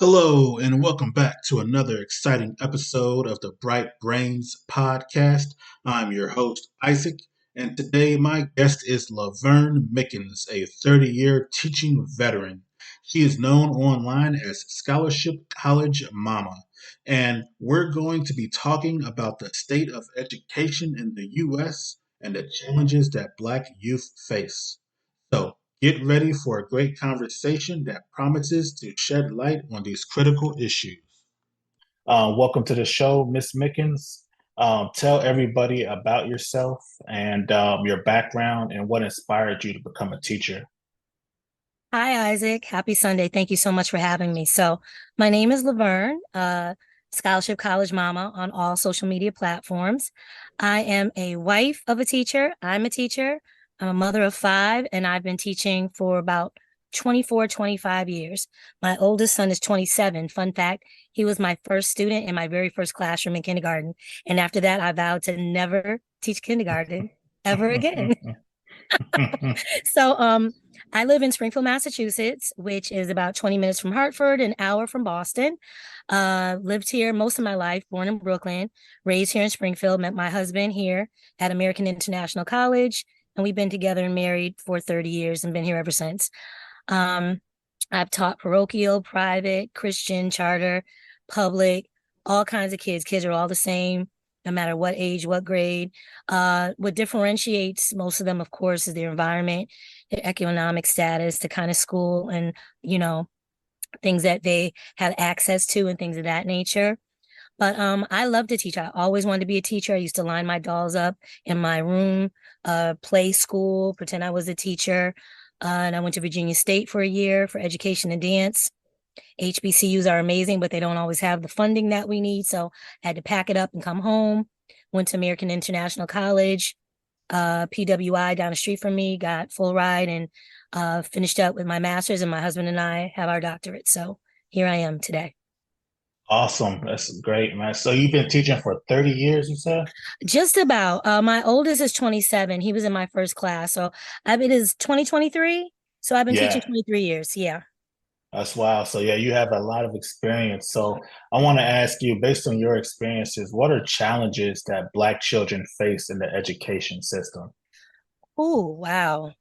Hello, and welcome back to another exciting episode of the Bright Brains podcast. I'm your host, Isaac, and today my guest is Laverne Mickens, a 30-year teaching veteran. She is known online as Scholarship College Mama, and we're going to be talking about the state of education in the U.S. and the challenges that Black youth face. So, get ready for a great conversation that promises to shed light on these critical issues. Welcome to the show, Miss Mickens. Tell everybody about yourself and your background and what inspired you to become a teacher. Hi, Isaac. Happy Sunday. Thank you so much for having me. My name is Laverne, Scholarship College Mama on all social media platforms. I am a wife of a teacher. I'm a teacher. I'm a mother of five, and I've been teaching for about 24, 25 years. My oldest son is 27. Fun fact, he was my first student in my very first classroom in kindergarten. And after that, I vowed to never teach kindergarten ever again. So, I live in Springfield, Massachusetts, which is about 20 minutes from Hartford, an hour from Boston. Lived here most of my life, born in Brooklyn, raised here in Springfield, met my husband here at American International College, and we've been together and married for 30 years and been here ever since. Um, I've taught parochial, private, Christian, charter, public, all kinds of kids. Kids are all the same, no matter what age, what grade. What differentiates most of them, of course, is their environment, their economic status, the kind of school and, you know, things that they have access to and things of that nature. But I love to teach. I always wanted to be a teacher. I used to line my dolls up in my room, play school, pretend I was a teacher. And I went to Virginia State for a year for education and dance. HBCUs are amazing, but they don't always have the funding that we need. So I had to pack it up and come home. Went to American International College, PWI down the street from me, got full ride and finished up with my master's. And my husband and I have our doctorate. So here I am today. Awesome. That's great, man. So you've been teaching for 30 years, you said? Just about. My oldest is 27. He was in my first class. So it is 2023. So I've been teaching Yeah, 23 years. Yeah. that's wild. So yeah, you have a lot of experience. So I want to ask you, based on your experiences, what are challenges that Black children face in the education system? Oh, wow.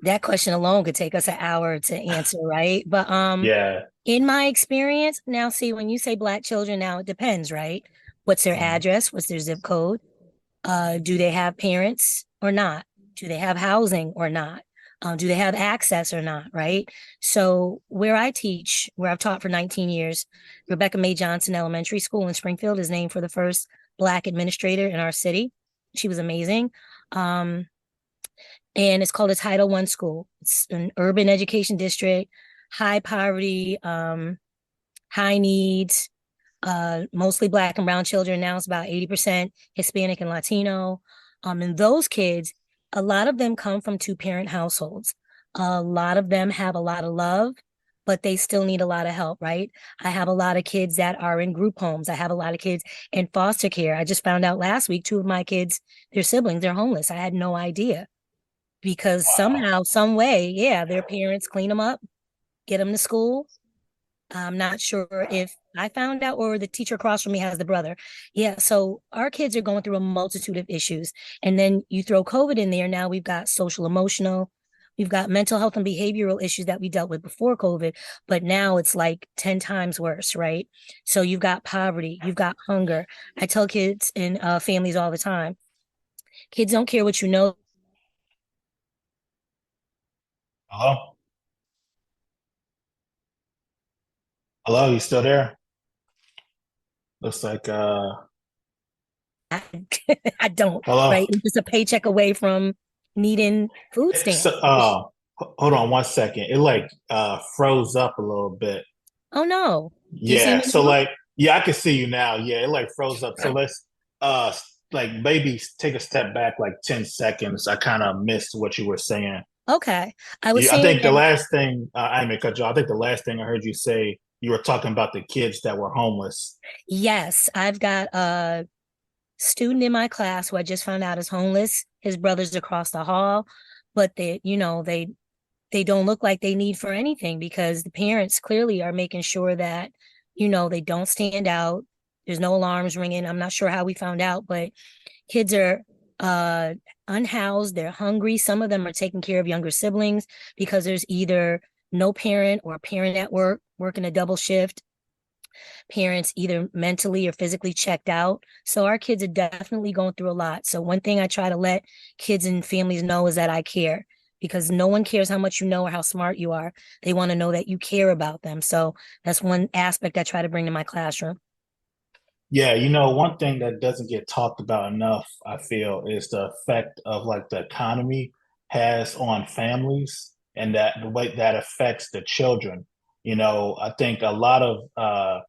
That question alone could take us an hour to answer, right? But Yeah. in my experience, now see when you say Black children, now it depends, right? What's their Mhm. address? What's their zip code? Do they have parents or not? Do they have housing or not? Do they have access or not? Right. So where I teach, where I've taught for 19 years, Rebecca May Johnson Elementary School in Springfield is named for the first Black administrator in our city. She was amazing. Um, and it's called a Title One school. It's an urban education district, high poverty, high needs, mostly Black and brown children. Now it's about 80% Hispanic and Latino. And those kids, a lot of them come from two-parent households. A lot of them have a lot of love, but they still need a lot of help, right? I have a lot of kids that are in group homes. I have a lot of kids in foster care. I just found out last week, two of my kids, their siblings, they're homeless. I had no idea because Wow. somehow, some way, yeah, their parents clean them up, get them to school. I'm not sure if I found out or the teacher across from me has the brother. Yeah, so our kids are going through a multitude of issues. And then you throw COVID in there. Now we've got social emotional, we've got mental health and behavioral issues that we dealt with before COVID, but now it's like 10 times worse, right? So you've got poverty, you've got hunger. I tell kids and families all the time, kids don't care what you know. Hello? Hello, you still there? Looks like I, I don't, right? hello. It's just a paycheck away from needing food So, stamps. hold on one second. It like froze up a little bit. Oh no. Do you see Yeah. me So now? like, yeah, I can see you now. Yeah, it like froze up. So let's uh like maybe take a step back like 10 seconds. I kind of missed what you were saying. Okay. I was Yeah, I saying think the that, last thing I may cut you off. I think the last thing I heard you say, you were talking about the kids that were homeless. yes, I've got a student in my class who I just found out is homeless. His brother's across the hall, but they, they don't look like they need for anything because the parents clearly are making sure that, they don't stand out. There's no alarms ringing. I'm not sure how we found out, but kids are uh unhoused, they're hungry. Some of them are taking care of younger siblings because there's either no parent or a parent at work working a double shift, parents either mentally or physically checked out. So our kids are definitely going through a lot. So one thing I try to let kids and families know is that I care, because no one cares how much you know or how smart you are. They want to know that you care about them. So that's one aspect I try to bring to my classroom. Yeah, one thing that doesn't get talked about enough, I feel, is the effect of like the economy has on families and that the way that affects the children. I think a lot of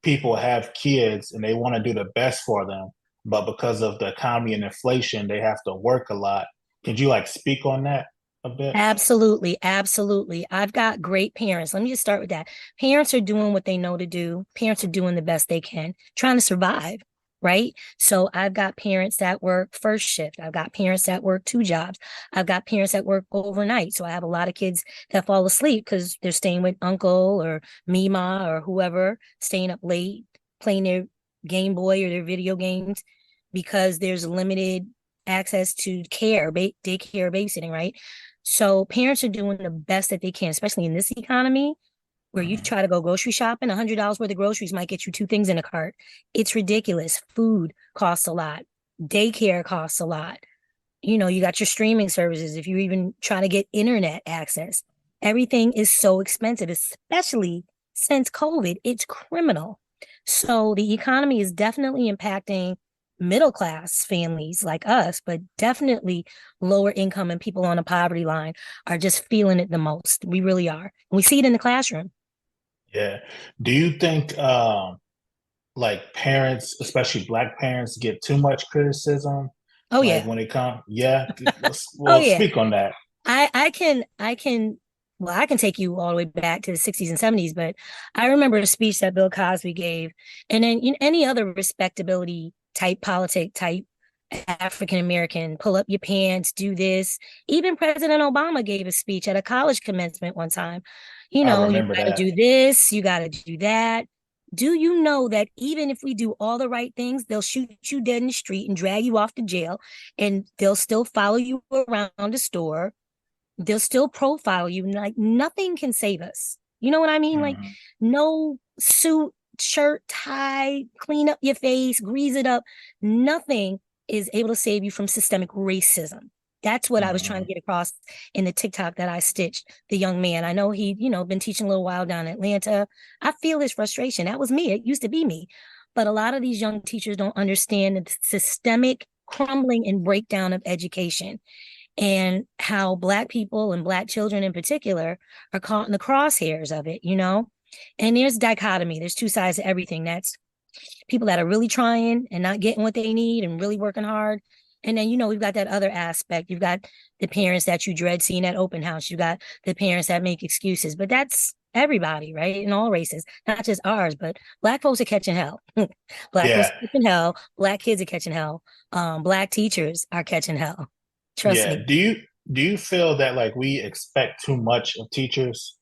people have kids and they want to do the best for them, but because of the economy and inflation, they have to work a lot. Could you like speak on that a bit? Absolutely, absolutely. I've got great parents. Let me just start with that. Parents are doing what they know to do. Parents are doing the best they can, trying to survive, right? So I've got parents that work first shift. I've got parents that work two jobs. I've got parents that work overnight. So I have a lot of kids that fall asleep because they're staying with uncle or Mima or whoever, staying up late, playing their Game Boy or their video games because there's limited access to care, daycare, babysitting, right? So parents are doing the best that they can, especially in this economy where you Mhm. try to go grocery shopping, $100 worth of groceries might get you two things in a cart. It's ridiculous. Food costs a lot. Daycare costs a lot. You got your streaming services. If you even try to get internet access, everything is so expensive, especially since COVID. It's criminal. So the economy is definitely impacting middle class families like us, but definitely lower income and people on the poverty line are just feeling it the most. We really are. And we see it in the classroom. Yeah. Do you think like parents, especially black parents, get too much criticism? Oh Like yeah. when it comes, yeah. Oh Well, yeah. speak on that. I can well, I can take you all the way back to the 60s and 70s, but I remember a speech that Bill Cosby gave, and then any other respectability type politic type African American, pull up your pants, do this. Even President Obama gave a speech at a college commencement one time. I You remember got to that. do this, you got to do that. Do you know that even if we do all the right things, they'll shoot you dead in the street and drag you off to jail, and they'll still follow you around the store, they'll still profile you. Like nothing can save us. You know what I mean? Like Mhm. no suit, shirt, tie, clean up your face, grease it up. Nothing is able to save you from systemic racism. That's what I was trying to Mhm. get across in the TikTok that I stitched. The young man, I know he, been teaching a little while down in Atlanta. I feel his frustration. That was me. It used to be me. But a lot of these young teachers don't understand the systemic crumbling and breakdown of education and how Black people and Black children in particular are caught in the crosshairs of it. And there's dichotomy. There's two sides to everything. That's people that are really trying and not getting what they need and really working hard. And then, we've got that other aspect. You've got the parents that you dread seeing at open house. You got the parents that make excuses, but that's everybody, right? In all races, not just ours, but Black folks are catching hell. Black folks Yeah. are catching hell. Black kids are catching hell. Black teachers are catching hell. Trust Yeah. me. Do you feel that like we expect too much of teachers?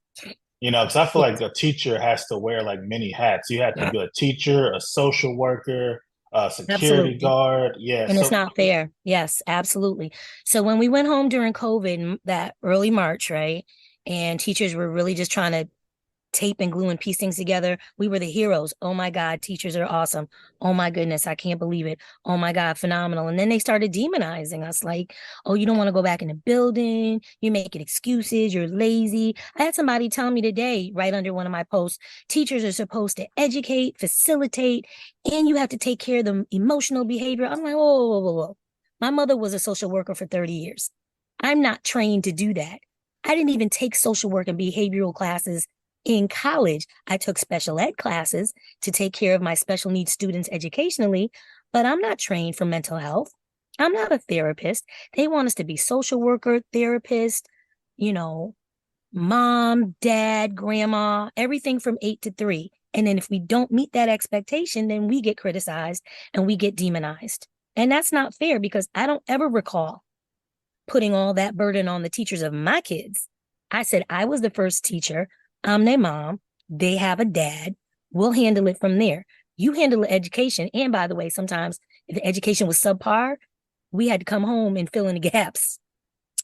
Because I feel like Yes. a teacher has to wear like many hats. You have to be a teacher, a social worker, a security Absolutely. guard. Yeah. And it's So not fair. Yes, absolutely. So when we went home during COVID, that early March, right? And teachers were really just trying to tape and glue and piece things together. We were the heroes. Oh my God, teachers are awesome. Oh my goodness, I can't believe it. Oh my God, phenomenal. And then they started demonizing us like, oh, you don't want to go back in the building. You're making excuses. You're lazy. I had somebody tell me today, right under one of my posts, teachers are supposed to educate, facilitate, and you have to take care of the emotional behavior. I'm like, whoa, whoa, whoa, whoa. My mother was a social worker for 30 years. I'm not trained to do that. I didn't even take social work and behavioral classes in college. I took special ed classes to take care of my special needs students educationally, but I'm not trained for mental health. I'm not a therapist. They want us to be social worker, therapist, you know, mom, dad, grandma, everything from 8 to 3. And then if we don't meet that expectation, then we get criticized and we get demonized. And that's not fair because I don't ever recall putting all that burden on the teachers of my kids. I said, I was the first teacher. I'm their mom. They have a dad. We'll handle it from there. You handle the education. And by the way, sometimes if the education was subpar, we had to come home and fill in the gaps,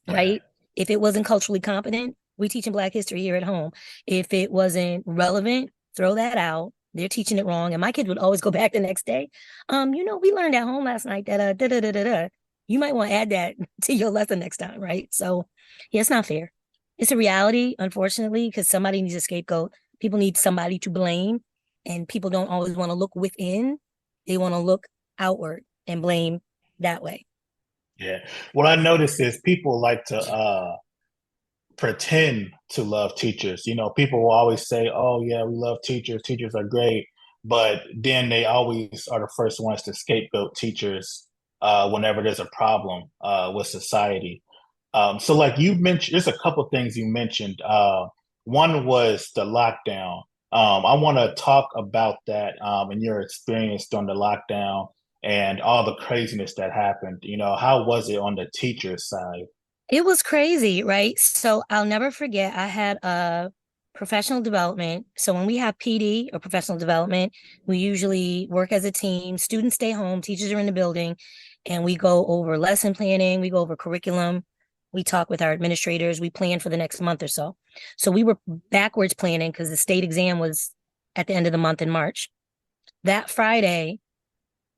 right? If it wasn't culturally competent, we teaching Black history here at home. If it wasn't relevant, throw that out. They're teaching it wrong. And my kids would always go back the next day. We learned at home last night that da da da da da. You might want to add that to your lesson next time, right? So yeah, it's not fair. It's a reality, unfortunately, because somebody needs a scapegoat. People need somebody to blame, and people don't always want to look within. They want to look outward and blame that way. Yeah. What I noticed is people like to pretend to love teachers. You know, people will always say, "Oh yeah, we love teachers. Teachers are great," but then they always are the first ones to scapegoat teachers whenever there's a problem with society. So, like you mentioned, there's a couple things you mentioned. One was the lockdown. I want to talk about that and your experience during the lockdown and all the craziness that happened. You know, how was it on the teacher side? It was crazy, right? So I'll never forget, I had a professional development. So when we have PD or professional development, we usually work as a team. Students stay home, teachers are in the building, and we go over lesson planning, we go over curriculum, we talk with our administrators, we plan for the next month or so. So we were backwards planning because the state exam was at the end of the month in March. That Friday,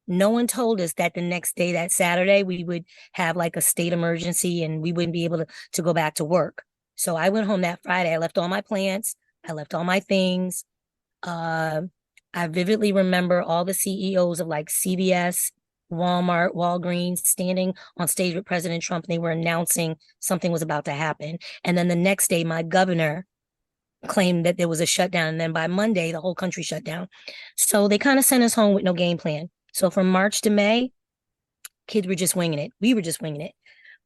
no one told us that the next day, that Saturday, we would have like a state emergency and we wouldn't be able to go back to work. So I went home that Friday. I left all my plants. I left all my things. Uh, I vividly remember all the CEOs of like CVS, Walmart, Walgreens standing on stage with President Trump. And they were announcing something was about to happen. And then the next day, my governor claimed that there was a shutdown. And then by Monday, the whole country shut down. So they kind of sent us home with no game plan. So from March to May, kids were just winging it. We were just winging it.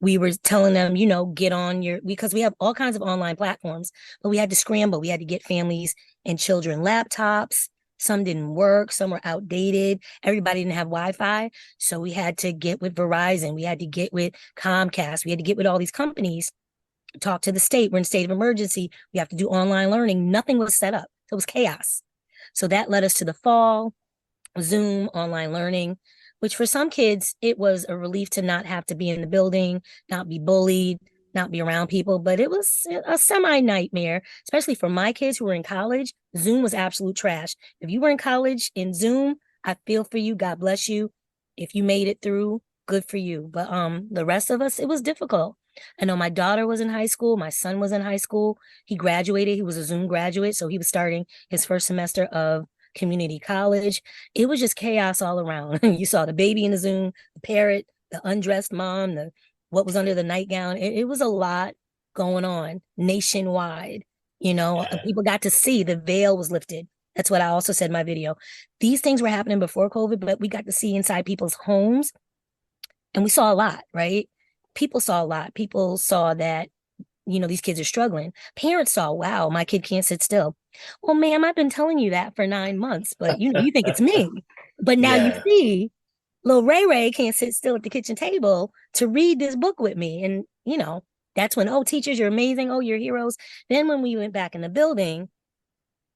We were telling them, get on because we have all kinds of online platforms, but we had to scramble. We had to get families and children laptops. Some didn't work. Some were outdated. Everybody didn't have Wi-Fi. So we had to get with Verizon. We had to get with Comcast. We had to get with all these companies, talk to the state. We're in state of emergency. We have to do online learning. Nothing was set up. So it was chaos. So that led us to the fall, Zoom, online learning, which for some kids, it was a relief to not have to be in the building, not be bullied, not be around people. But it was a semi-nightmare, especially for my kids who were in college. Zoom was absolute trash. If you were in college in Zoom, I feel for you. God bless you. If you made it through, good for you. But the rest of us, it was difficult. I know my daughter was in high school. My son was in high school. He graduated. He was a Zoom graduate. So he was starting his first semester of community college. It was just chaos all around. You saw the baby in the Zoom, the parrot, the undressed mom, what was under the nightgown. It was a lot going on nationwide. People got to see the veil was lifted. That's what I also said in my video. These things were happening before COVID, but we got to see inside people's homes, and we saw a lot, right? People saw a lot. People saw that these kids are struggling. Parents saw, wow, my kid can't sit still. Well, ma'am, I've been telling you that for 9 months, but you think it's me. But now you see little Ray Ray can't sit still at the kitchen table to read this book with me. And, that's when, oh, teachers, you're amazing. Oh, you're heroes. Then when we went back in the building,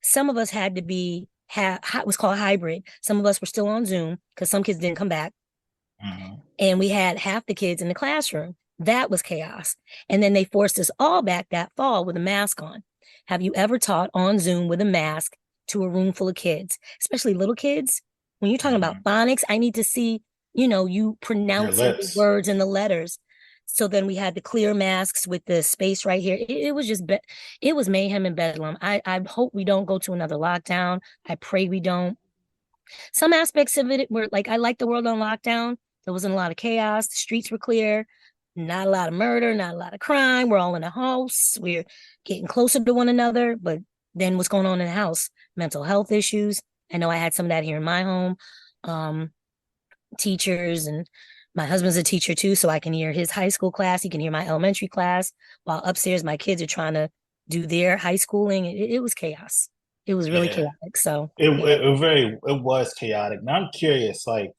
some of us had to be, it was called hybrid. Some of us were still on Zoom because some kids didn't come back. Mm-hmm. And we had half the kids in the classroom. That was chaos. And then they forced us all back that fall with a mask on. Have you ever taught on Zoom with a mask to a room full of kids, especially little kids? When you're talking about phonics, I need to see, you pronouncing the words and the letters. So then we had the clear masks with the space right here. It was just, it was mayhem and bedlam. I hope we don't go to another lockdown. I pray we don't. Some aspects of it were like, I like the world on lockdown. There wasn't a lot of chaos. The streets were clear. Not a lot of murder, not a lot of crime. We're all in a house. We're getting closer to one another. But then what's going on in the house? Mental health issues. I know I had some of that here in my home. Teachers, and my husband's a teacher too, so I can hear his high school class. He can hear my elementary class, while upstairs my kids are trying to do their high schooling. It was chaos. It was really chaotic. So it was chaotic. Now I'm curious, like,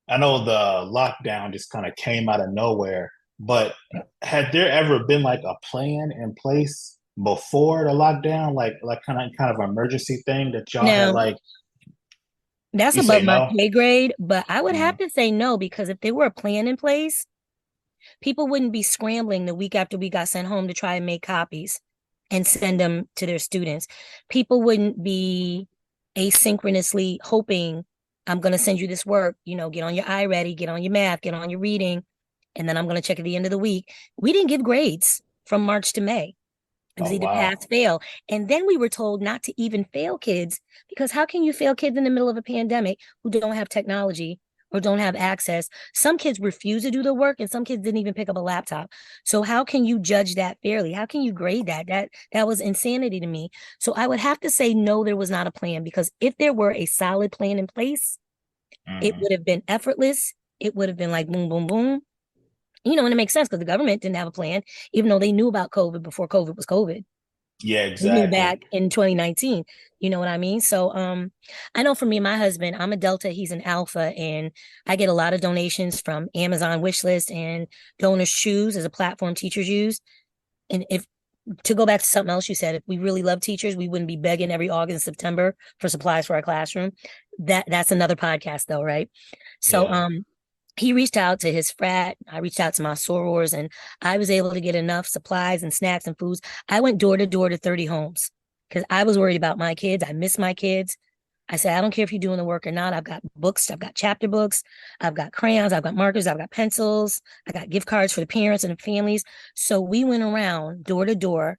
I know the lockdown just kind of came out of nowhere. But had there ever been like a plan in place before the lockdown, like kind of emergency thing that y'all had Now, like that's you say above my no? pay grade, but I would have Mm, to say no because if there were a plan in place, people wouldn't be scrambling the week after we got sent home to try and make copies and send them to their students. People wouldn't be asynchronously hoping, I'm going to send you this work, get on your iReady, get on your math, get on your reading, and then I'm going to check at the end of the week. We didn't give grades from March to May. It was oh either pass, wow. fail. And then we were told not to even fail kids because how can you fail kids in the middle of a pandemic who don't have technology or don't have access? Some kids refuse to do the work and some kids didn't even pick up a laptop. So how can you judge that fairly? How can you grade that? That was insanity to me. So I would have to say no, there was not a plan because if there were a solid plan in place, it Hmm. would have been effortless. It would have been like boom, boom, boom. And it makes sense because the government didn't have a plan, even though they knew about COVID before COVID was COVID. Yeah, We knew exactly. back in 2019. You know what I mean? So I know for me, my husband, I'm a Delta, he's an Alpha, and I get a lot of donations from Amazon wishlist and Donors Choose as a platform teachers use. And if to go back to something else you said, if we really love teachers, we wouldn't be begging every August and September for supplies for our classroom. That's another podcast though, right? So Yeah. he reached out to his frat. I reached out to my sorors, and I was able to get enough supplies and snacks and foods. I went door to door to 30 homes because I was worried about my kids. I miss my kids. I said, I don't care if you're doing the work or not. I've got books, I've got chapter books, I've got crayons, I've got markers, I've got pencils, I got gift cards for the parents and the families. So we went around door to door,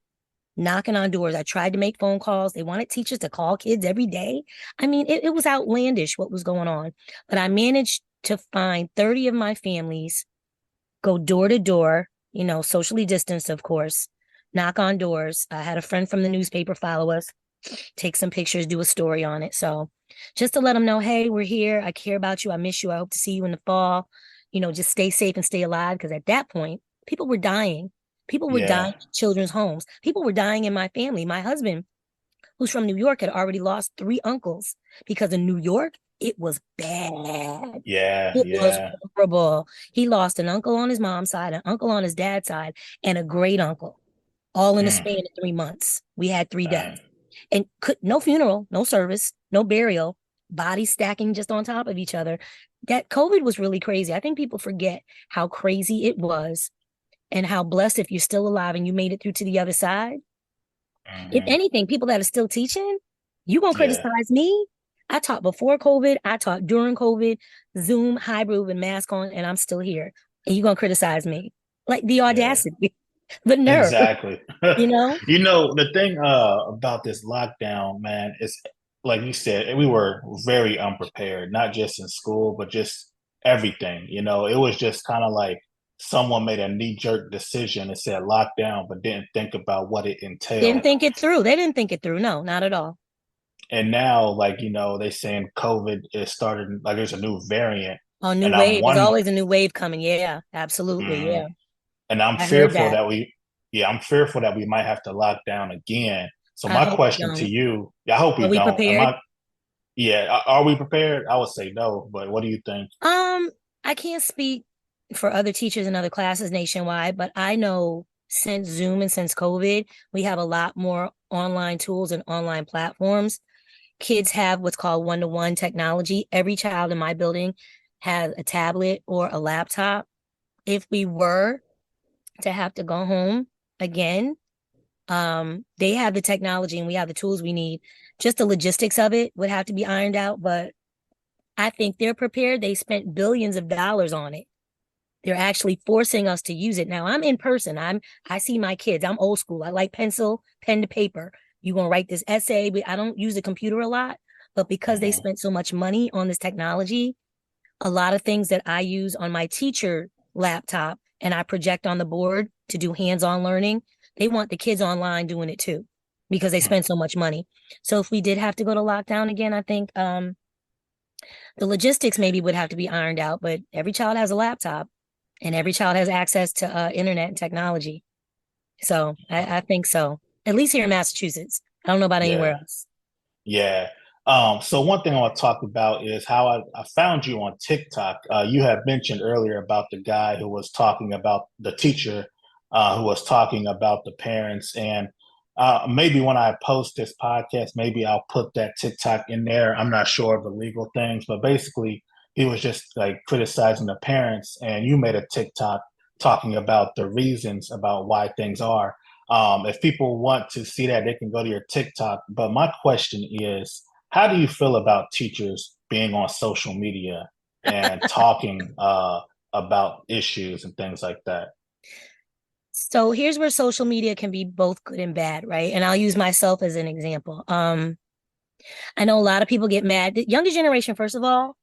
knocking on doors. I tried to make phone calls. They wanted teachers to call kids every day. I mean, it was outlandish what was going on. But I managed to find 30 of my families, go door to door, socially distanced, of course, knock on doors. I had a friend from the newspaper follow us, take some pictures, do a story on it. So just to let them know, hey, we're here. I care about you. I miss you. I hope to see you in the fall. Just stay safe and stay alive. Because at that point, people were dying. People were dying Yeah. in children's homes. People were dying in my family. My husband, who's from New York, had already lost 3 uncles because in New York, it was bad. Yeah. It was Yeah. horrible. He lost an uncle on his mom's side, an uncle on his dad's side, and a great uncle, all in a Mm, span of 3 months. We had three dang. deaths and no funeral, no service, no burial, bodies stacking just on top of each other. That COVID was really crazy. I think people forget how crazy it was and how blessed if you're still alive and you made it through to the other side. If Hmm. anything, people that are still teaching, you gonna Yeah. criticize me? I taught before COVID, I taught during COVID, Zoom, hybrid with mask on, and I'm still here. And you gonna criticize me? Like the Yeah. audacity, the nerve, Exactly. you know? The thing about this lockdown, man, is like you said, we were very unprepared, not just in school, but just everything. It was just kind of like someone made a knee-jerk decision and said lockdown, but didn't think about what it Didn't entailed. think it through. They didn't think it through. No, not at all. And now, like, they saying COVID is starting, like there's a new variant. Oh, new And I'm wave. There's one, always a new wave coming. Yeah, absolutely. mm, Yeah. and I'm I heard fearful that. that I'm fearful that we might have to lock down again. So I my hope we question to don't. you, yeah, I hope Are we we don't. prepared? Yeah, are we prepared? I would say no, but what do you think? Um, I can't speak for other teachers in other classes nationwide, but I know since Zoom and since COVID, we have a lot more online tools and online platforms. Kids have what's called one-to-one technology. Every child in my building has a tablet or a laptop. If we were to have to go home again, they have the technology and we have the tools we need. Just the logistics of it would have to be ironed out, but I think they're prepared. They spent billions of dollars on it. They're actually forcing us to use it. Now I'm in person. I see my kids. I'm old school. I like pencil, pen to paper. You're gonna write this essay, but I don't use the computer a lot. But because they Hmm. spent so much money on this technology, a lot of things that I use on my teacher laptop and I project on the board to do hands-on learning, they want the kids online doing it too because they spend so much money. So if we did have to go to lockdown again, I think the logistics maybe would have to be ironed out, but every child has a laptop and every child has access to internet and technology. So I think so. At least here in Massachusetts. I don't know about anywhere Yeah, else. yeah. So one thing I want to talk about is how I found you on TikTok. You had mentioned earlier about the guy who was talking about the teacher, who was talking about the parents, and maybe when I post this podcast, maybe I'll put that TikTok in there. I'm not sure of the legal things, but basically, he was just like criticizing the parents, and you made a TikTok talking about the reasons about why things are. If people want to see that, they can go to your TikTok. But my question is, how do you feel about teachers being on social media and talking about issues and things like that? So here's where social media can be both good and bad, right? And I'll use myself as an example. I know a lot of people get mad. The younger generation, first of all,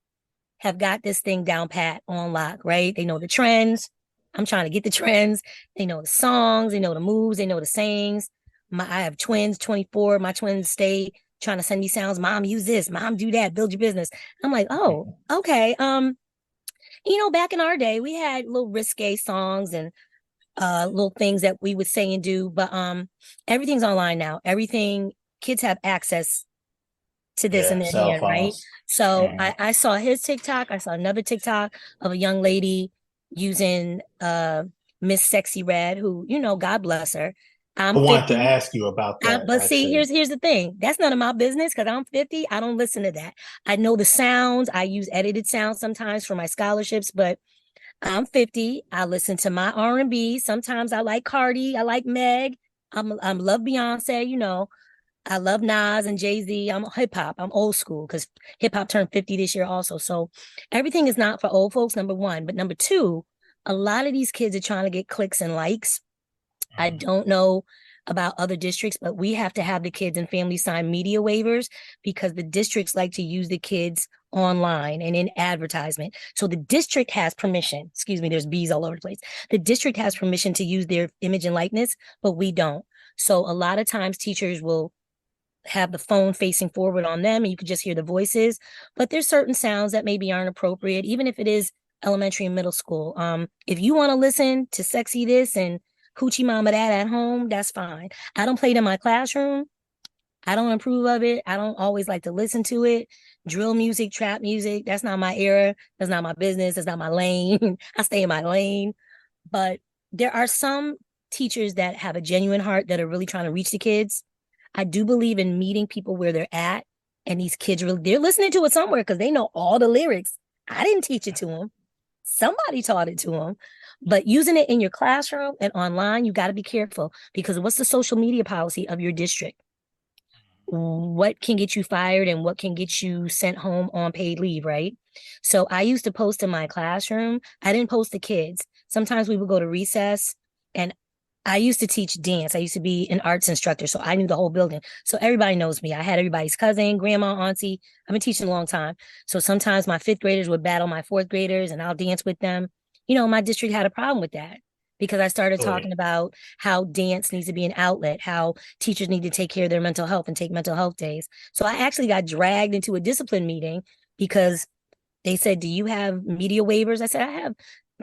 have got this thing down pat on lock, right? They know the trends. I'm trying to get the trends. They know the songs, they know the moves, they know the sayings. I have twins, 24. My twins stay trying to send me sounds. Mom, use this. Mom, do that. Build your business. I'm like, oh, okay. Back in our day, we had little risque songs and little things that we would say and do, but everything's online now. Everything kids have access to this in Yeah, their cell hand, right? phones. So Mhm. I saw his TikTok. I saw another TikTok of a young lady using Miss Sexy Red, who, God bless her. I'm I wanted to 50. ask you about that But see, actually. here's the thing. That's none of my business because I'm 50. I don't listen to that. I know the sounds. I use edited sounds sometimes for my scholarships, but I'm 50. I listen to my R&B. Sometimes I like Cardi. I like Meg. I'm love Beyonce. I love Nas and Jay-Z. I'm hip hop. I'm old school because hip hop turned 50 this year also. So everything is not for old folks, number one. But number two, a lot of these kids are trying to get clicks and likes. I Mhm. don't know about other districts, but we have to have the kids and families sign media waivers because the districts like to use the kids online and in advertisement. So the district has permission. Excuse me, there's bees all over the place. The district has permission to use their image and likeness, but we don't. So a lot of times teachers will have the phone facing forward on them and you could just hear the voices, but there's certain sounds that maybe aren't appropriate, even if it is elementary and middle school. If you want to listen to sexy this and hoochie mama that at home, that's fine. I don't play it in my classroom. I don't approve of it. I don't always like to listen to it. Drill music, trap music, that's not my era. That's not my business. That's not my lane. I stay in my lane. But there are some teachers that have a genuine heart that are really trying to reach the kids. I do believe in meeting people where they're at. And these kids really, they're listening to it somewhere because they know all the lyrics. I didn't teach it to them. Somebody taught it to them. But using it in your classroom and online, you got to be careful because what's the social media policy of your district? What can get you fired and what can get you sent home on paid leave, right? So I used to post in my classroom. I didn't post to kids. Sometimes we would go to recess and I used to teach dance. I used to be an arts instructor, so I knew the whole building. So everybody knows me. I had everybody's cousin, grandma, auntie. I've been teaching a long time. So sometimes my fifth graders would battle my fourth graders and I'll dance with them. My district had a problem with that because I started Really? talking about how dance needs to be an outlet, how teachers need to take care of their mental health and take mental health days. So I actually got dragged into a discipline meeting because they said, do you have media waivers? I said, I have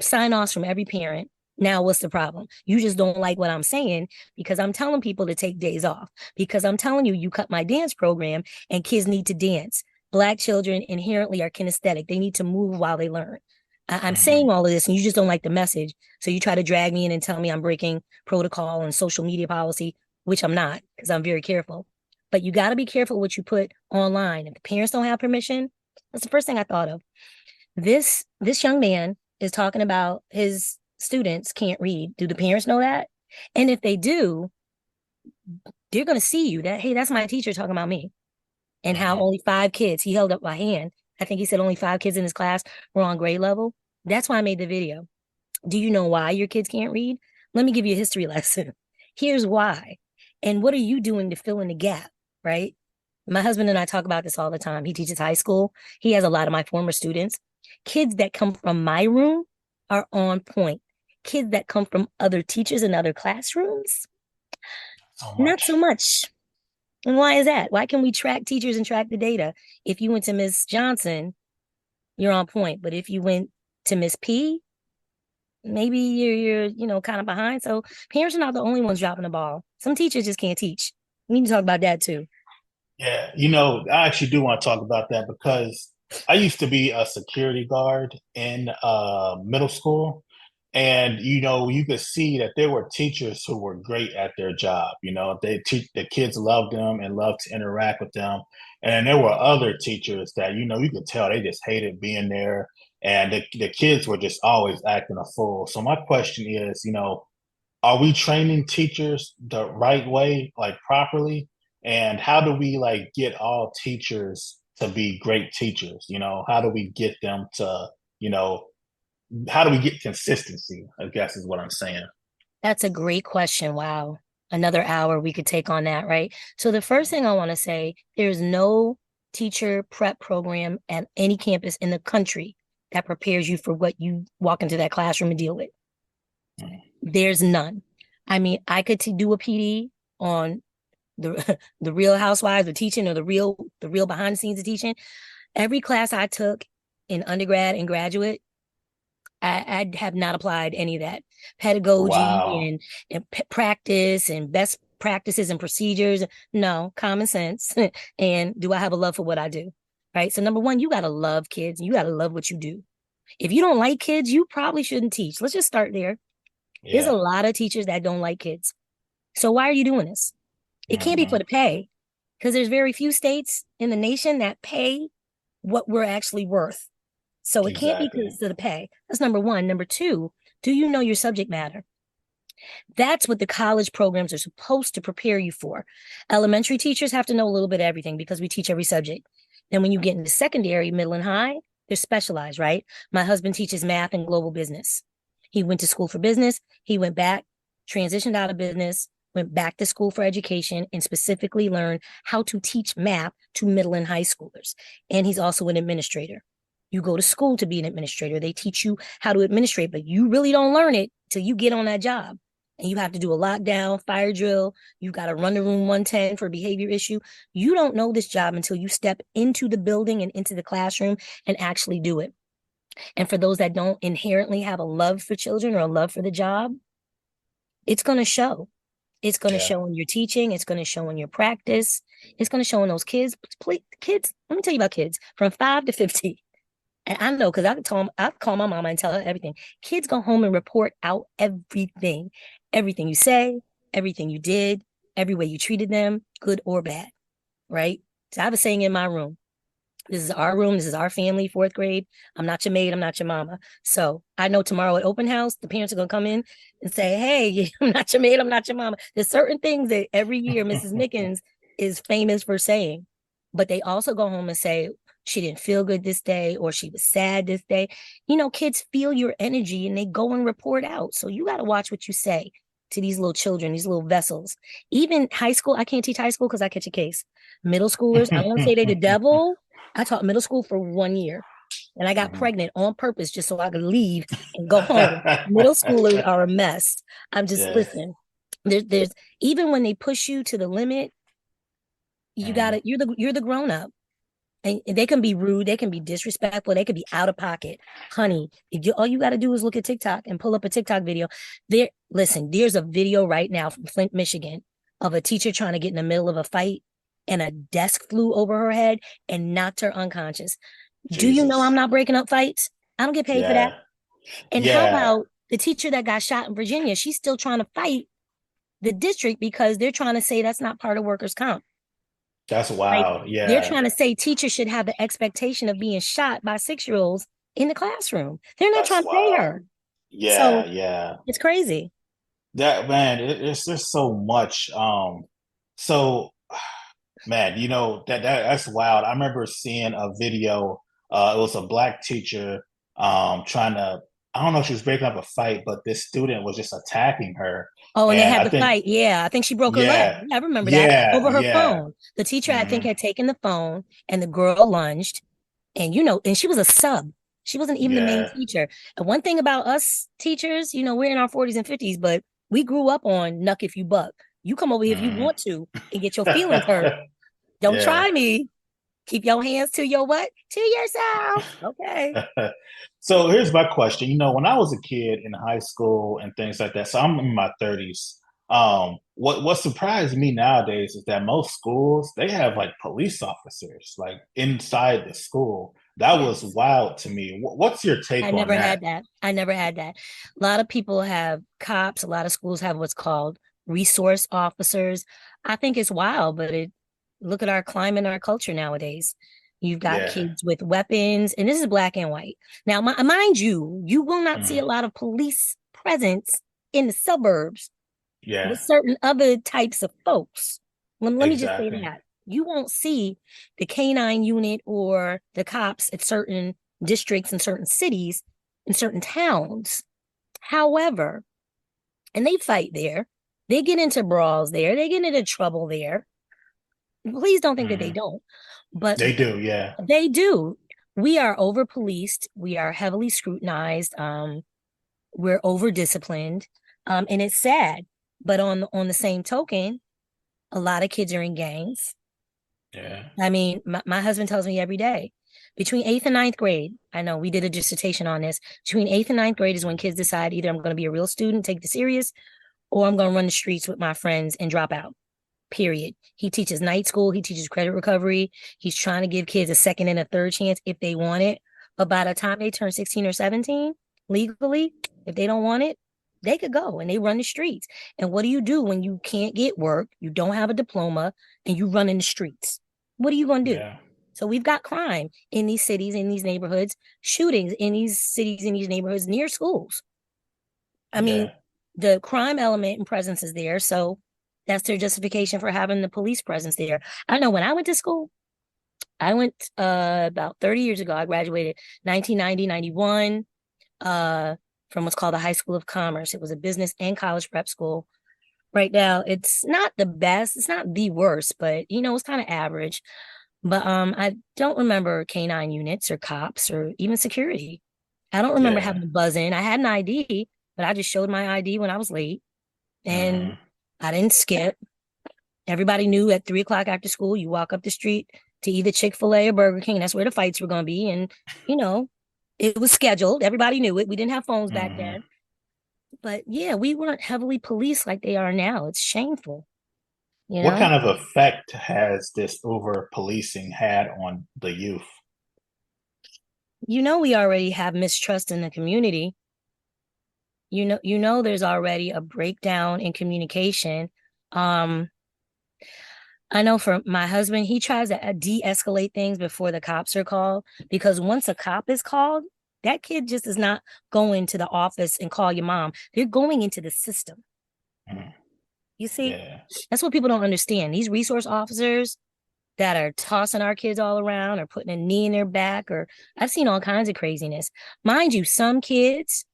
sign offs from every parent. Now, what's the problem? You just don't like what I'm saying because I'm telling people to take days off because I'm telling you, you cut my dance program and kids need to dance. Black children inherently are kinesthetic. They need to move while they learn. I'm Mhm. saying all of this and you just don't like the message. So you try to drag me in and tell me I'm breaking protocol and social media policy, which I'm not because I'm very careful. But you got to be careful what you put online. If the parents don't have permission, that's the first thing I thought of. This young man is talking about his students can't read. Do the parents know that? And if they do, they're going to see you that, hey, that's my teacher talking about me and how Mhm. only 5 kids, he held up my hand. I think he said only 5 kids in his class were on grade level. That's why I made the video. Do you know why your kids can't read? Let me give you a history lesson. Here's why. And what are you doing to fill in the gap, right? My husband and I talk about this all the time. He teaches high school. He has a lot of my former students. Kids that come from my room are on point. Kids that come from other teachers in other classrooms, So not so much. much. And why is that? Why can we track teachers and track the data? If you went to Miss Johnson, you're on point. But if you went to Miss P, maybe you're kind of behind. So parents are not the only ones dropping the ball. Some teachers just can't teach. We need to talk about that too. Yeah, I actually do want to talk about that because I used to be a security guard in middle school. And you could see that there were teachers who were great at their job. They teach the kids loved them and loved to interact with them. And there were other teachers that you could tell they just hated being there, and the kids were just always acting a fool. So my question is, are we training teachers the right way, like properly? And how do we like get all teachers to be great teachers? How do we get them to, you know, how do we get consistency? I guess is what I'm saying. That's a great question. Wow. Another hour we could take on that, right? So the first thing I want to say, there's no teacher prep program at any campus in the country that prepares you for what you walk into that classroom and deal with. There's none. I mean, I could do a PD on the the Real Housewives of teaching, or the real behind the scenes of teaching. Every class I took in undergrad and graduate, I have not applied any of that pedagogy Wow. and practice and best practices and procedures. No, common sense. And do I have a love for what I do? Right. So number one, you got to love kids. You got to love what you do. If you don't like kids, you probably shouldn't teach. Let's just start there. There's a Yeah. lot of teachers that don't like kids. So why are you doing this? It can't be for Hmm. the pay, because there's very few states in the nation that pay what we're actually worth. So it can't be Exactly. because of the pay. That's number one. Number two, do you know your subject matter? That's what the college programs are supposed to prepare you for. Elementary teachers have to know a little bit of everything because we teach every subject. Then when you get into secondary, middle, and high, they're specialized, right? My husband teaches math and global business. He went to school for business. He went back, transitioned out of business, went back to school for education, and specifically learned how to teach math to middle and high schoolers. And he's also an administrator. You go to school to be an administrator. They teach you how to administrate, but you really don't learn it till you get on that job. And you have to do a lockdown, fire drill. You got to run the room 110 for a behavior issue. You don't know this job until you step into the building and into the classroom and actually do it. And for those that don't inherently have a love for children or a love for the job, it's going to show. It's going to Yeah. show in your teaching. It's going to show in your practice. It's going to show in those kids. Kids, let me tell you about kids from 5 to 50. And I know because I call my mama and tell her everything. Kids go home and report out everything you say, everything you did, every way you treated them, good or bad, right? So I have a saying in my room. This is our room. This is our family, fourth grade. I'm not your maid. I'm not your mama. So I know tomorrow at open house, the parents are going to come in and say, hey, I'm not your maid. I'm not your mama. There's certain things that every year Mrs. Mickens is famous for saying, but they also go home and say, she didn't feel good this day, or she was sad this day. Kids feel your energy and they go and report out. So you got to watch what you say to these little children, these little vessels. Even high school, I can't teach high school because I catch a case. Middle schoolers, I don't want to say they the devil. I taught middle school for 1 year, and I got Mhm. pregnant on purpose just so I could leave and go home. Middle schoolers are a mess. I'm just Yeah. listen. There's even when they push you to the limit, you got Mhm. to you're the grown up, and they can be rude, they can be disrespectful, they can be out of pocket. Honey, all you got to do is look at TikTok and pull up a TikTok video. Listen, there's a video right now from Flint, Michigan, of a teacher trying to get in the middle of a fight, and a desk flew over her head and knocked her unconscious. Do you know I'm Jesus. not breaking up fights? I don't get paid for that. Yeah. And how Yeah. about the teacher that got shot in Virginia? She's still trying to fight the district because they're trying to say that's not part of workers' comp. That's Like, wild. they're Yeah. trying to say teachers should have the expectation of being shot by 6-year-olds in the classroom. They're not That's trying to pay wild. her. Yeah. So Yeah. it's crazy. That man, it's there's so much. So man, that's wild. I remember seeing a video. It was a black teacher trying to. I don't know if she was breaking up a fight, but this student was just attacking her, Oh, and they and had I the think, fight. Yeah, I think she broke her leg. yeah, Yeah, I remember that yeah, over her yeah. phone. The teacher, I think, Hmm. had taken the phone, and the girl lunged. And and she was a sub. She wasn't even the main Yeah. teacher. And one thing about us teachers, we're in our 40s and 50s, but we grew up on knuck if you buck. You come over here if you Hmm. want to and get your feelings hurt. Don't Yeah. try me. Keep your hands to your what? To yourself. Okay. So here's my question. When I was a kid in high school and things like that, so I'm in my 30s. what surprised me nowadays is that most schools they have like police officers like inside the school. That was Yes. wild to me. What's your I take on never that? had that. I never had that. A lot of people have cops. A lot of schools have what's called resource officers. I think it's wild, but look at our climate and our culture nowadays. You've got Yeah. kids with weapons, and this is black and white. Now, mind you, you will not see Mm, a lot of police presence in the suburbs with yeah, certain other types of folks. Let me just say exactly. that. You won't see the canine unit or the cops at certain districts in certain cities, in certain towns. However, and they fight there, they get into brawls there, they get into trouble there. Please don't think that they Hmm. don't, but They do, yeah. they do. We are over policed, we are heavily scrutinized, we're over disciplined, and it's sad. But on the same token, a lot of kids are in gangs. Yeah. I mean, my husband tells me every day between eighth and ninth grade, I know we did a dissertation on this. Between eighth and ninth grade is when kids decide either I'm going to be a real student, take this serious, or I'm going to run the streets with my friends and drop out. Period. He teaches night school, he teaches credit recovery. He's trying to give kids a second and a third chance if they want it. But by the time they turn 16 or 17, legally, if they don't want it, they could go and they run the streets. And what do you do when you can't get work, you don't have a diploma, and you run in the streets? What are you going to do? Yeah. So we've got crime in these cities, in these neighborhoods, shootings in these cities, in these neighborhoods near schools. I mean, Yeah. the crime element and presence is there. So that's their justification for having the police presence there. I know when I went to school, I went about 30 years ago. I graduated 1990, 91 from what's called the High School of Commerce. It was a business and college prep school. Right now, it's not the best. It's not the worst, but it's kind of average. But I don't remember canine units or cops or even security. I don't remember Yeah. having a buzz in. I had an ID, but I just showed my ID when I was late and Hmm. I didn't skip. Everybody knew at 3 o'clock after school, you walk up the street to either Chick-fil-A or Burger King. That's where the fights were going to be. And, you know, it was scheduled. Everybody knew it. We didn't have phones back Hmm. then. But yeah, we weren't heavily policed like they are now. It's shameful, you What know? kind of effect has this over policing had on the youth? We already have mistrust in the community. There's already a breakdown in communication. Um, I know for my husband, he tries to de-escalate things before the cops are called because once a cop is called, that kid just is not going to the office and call your mom. They're going into the system. Mm, You see, yeah. that's what people don't understand. These resource officers that are tossing our kids all around or putting a knee in their back, or I've seen all kinds of craziness. Mind you, some kids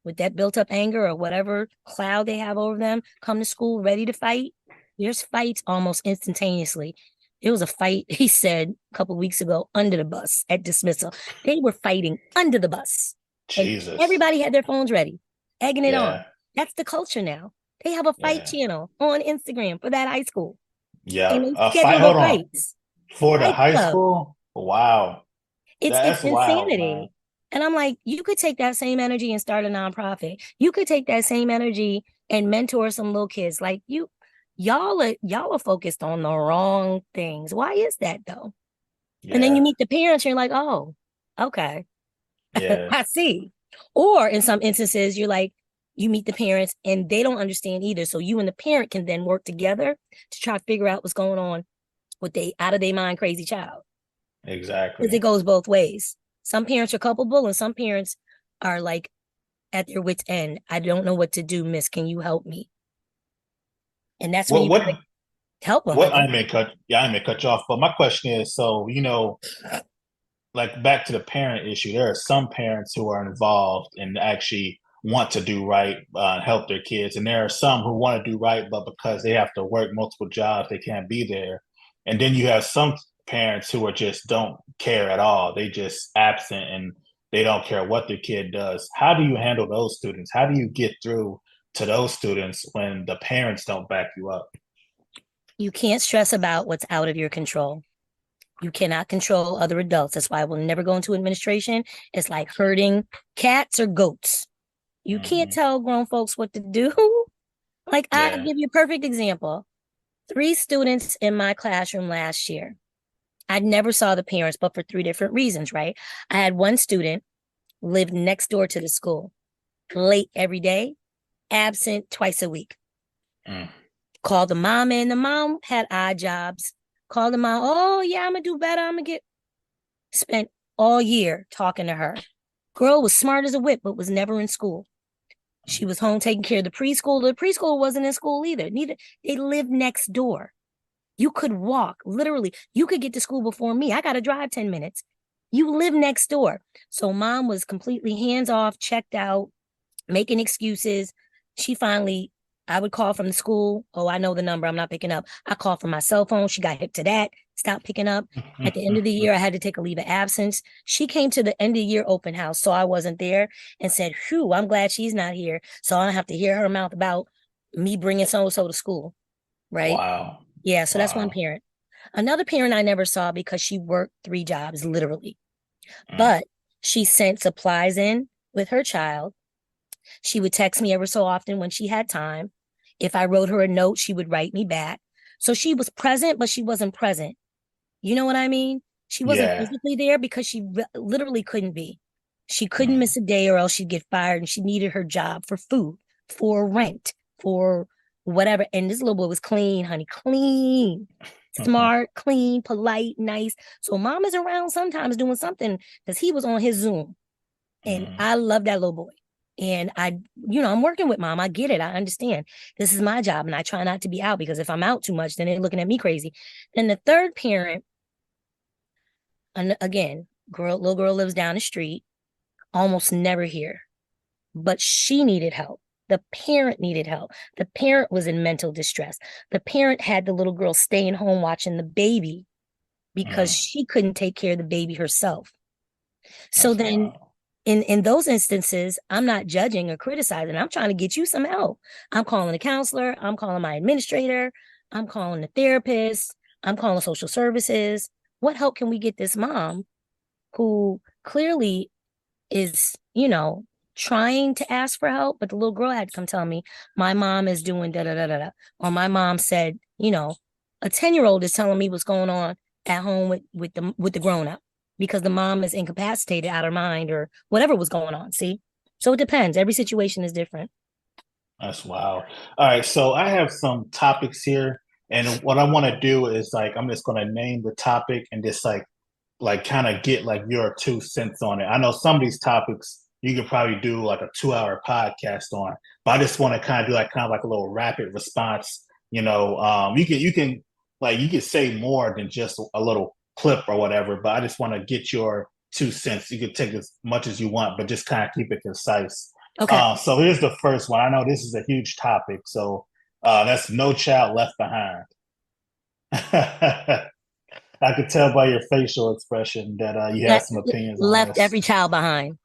with that built up anger or whatever cloud they have over them come to school ready to fight. There's fights almost instantaneously. There was a fight, he said a couple of weeks ago, under the bus at dismissal. They were fighting under the bus. And Jesus. everybody had their phones ready, egging it on. Yeah. That's the culture now. They have a fight Yeah. channel on Instagram for that high school. Yeah. And they A fight. schedule the Hold on. fights. For the Fight high club. school? Wow. It's That's wild, man. insanity. And I'm like, you could take that same energy and start a nonprofit. You could take that same energy and mentor some little kids. Like y'all are focused on the wrong things. Why is that though? And then you Yeah. meet the parents, you're like, oh, okay, Yeah. I see. Or in some instances, you're like, you meet the parents and they don't understand either. So you and the parent can then work together to try to figure out what's going on with they out of their mind crazy child. Because it Exactly. goes both ways. Some parents are culpable and some parents are like at their wits' end. I don't know what to do, miss. Can you help me? And that's when What you what gotta help them, I what guess. I may cut you off, but my question is, so like back to the parent issue, there are some parents who are involved and actually want to do right, help their kids, and there are some who want to do right, but because they have to work multiple jobs, they can't be there. And then you have some parents who are just don't care at all; they just absent and they don't care what their kid does. How do you handle those students? How do you get through to those students when the parents don't back you up? You can't stress about what's out of your control. You cannot control other adults. That's why I will never go into administration. It's like herding cats or goats. You can't Hmm. tell grown folks what to do. Like, I Yeah. give you a perfect example. 3 students in my classroom last year. I never saw the parents, but for 3 different reasons, right? I had one student lived next door to the school, late every day, absent twice a week. Mm. Called the mom in. The mom had odd jobs. Called the mom. Oh, yeah, I'm going to do better. I'm going to get. Spent all year talking to her. Girl was smart as a whip, but was never in school. She was home taking care of the preschool. The preschool wasn't in school either. Neither. They lived next door. You could walk, literally. You could get to school before me. I got to drive 10 minutes. You live next door. So mom was completely hands off, checked out, making excuses. She finally, I would call from the school. Oh, I know the number. I'm not picking up. I called from my cell phone. She got hip to that. Stopped picking up. At the end of the year, I had to take a leave of absence. She came to the end of the year open house, so I wasn't there, and said, "Whew, I'm glad she's not here, so I don't have to hear her mouth about me bringing so and so to school." Right? Wow. Yeah. So that's one Wow. parent. Another parent I never saw because she worked 3 jobs, literally. Mm. But she sent supplies in with her child. She would text me ever so often when she had time. If I wrote her a note, she would write me back. So she was present, but she wasn't present. You know what I mean? She wasn't Yeah. physically there because she literally couldn't be. She couldn't Mm. miss a day or else she'd get fired, and she needed her job for food, for rent, for whatever. And this little boy was clean, honey, clean, smart, clean, polite, nice. So mom is around sometimes doing something because he was on his Zoom. And Mm. I love that little boy. And I'm working with mom. I get it. I understand. This is my job. And I try not to be out because if I'm out too much, then they're looking at me crazy. Then the third parent, and again, little girl lives down the street, almost never here, but she needed help. The parent needed help. The parent was in mental distress. The parent had the little girl staying home watching the baby because Mm. she couldn't take care of the baby herself. So That's then wild. in those instances, I'm not judging or criticizing. I'm trying to get you some help. I'm calling a counselor. I'm calling my administrator. I'm calling the therapist. I'm calling social services. What help can we get this mom who clearly is, trying to ask for help, but the little girl had to come tell me, my mom is doing da da da da da. Or my mom said, a 10-year-old is telling me what's going on at home with the grown up because the mom is incapacitated out of her mind or whatever was going on. See? So it depends. Every situation is different. That's wild. All right, so I have some topics here, and what I want to do is like I'm just going to name the topic and just like kind of get like your 2 cents on it. I know some of these topics you could probably do like a 2 hour podcast on, but I just want to kind of do like a little rapid response. You can like you can say more than just a little clip or whatever, but I just want to get your 2 cents. You can take as much as you want, but just kind of keep it concise. Okay. So here's the first one. I know this is a huge topic, so that's No Child Left Behind. I could tell by your facial expression that you have That some opinions on left this. every child behind.